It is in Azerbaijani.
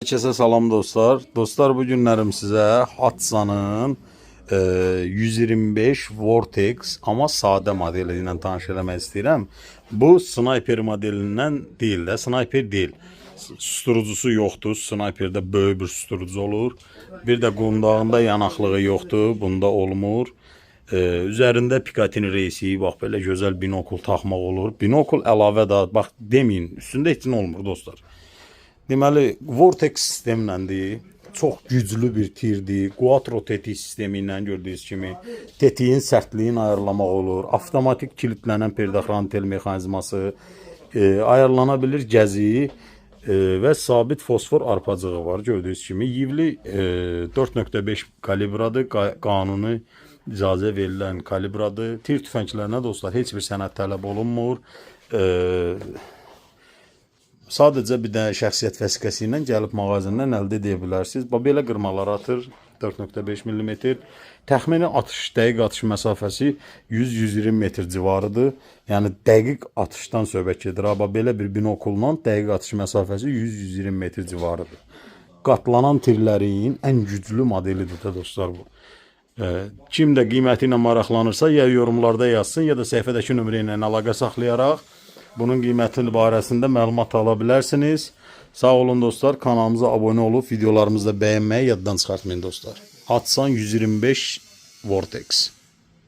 Hər kəsə salam dostlar. Dostlar, bu günlərim sizə Hatsanın 125 Vortex amma sadə modeli ilə tanış eləmək istəyirəm. Bu sniper modelindən deyil də, sniper deyil. Susturucusu yoxdur. Sniperdə böyük bir susturucu olur. Bir də qundağında yanaqlığı yoxdur. Bunda olmur. Üzərində Picatinny reysi, bax belə gözəl binokul taxmaq olur. Binokul əlavə də, bax deməyin, üstündə heç nə olmur dostlar. Deməli, Vortex sistemləndir. Çox güclü bir tirdir. Quattro tetik sistemi ilə gördüyünüz kimi tetiyin sərtliyini ayarlamaq olur. Avtomatik kilitlənən perdaxrantel mexanizması, ayarlana bilir gəzi və sabit fosfor arpacığı var gördüyünüz kimi. Yivli 4.5 kalibradır, qanuni icazə verilən kalibradır. Tir tüfənglərinə dostlar heç bir sənəd tələb olunmur. Sadəcə bir dənə şəxsiyyət vəsiqəsi ilə gəlib mağazından əldə edə bilərsiniz. Belə qırmalar atır 4.5 mm. Təxmini dəqiq atış məsafəsi 100-120 metr civarıdır. Yəni dəqiq atışdan söhbət gedir. Belə bir binokulla dəqiq atış məsafəsi 100-120 metr civarıdır. Qatlanan tirlərin ən güclü modelidir də dostlar bu. Kim də qiyməti ilə maraqlanırsa, ya yorumlarda yazsın, ya da səhifədəki nömrə ilə əlaqə saxlayaraq bunun qiyməti barəsində məlumat ala bilərsiniz. Sağ olun dostlar, kanalımıza abunə olub videolarımızı da bəyənməyi yaddan çıxartmayın dostlar. Hatsan 125 Vortex.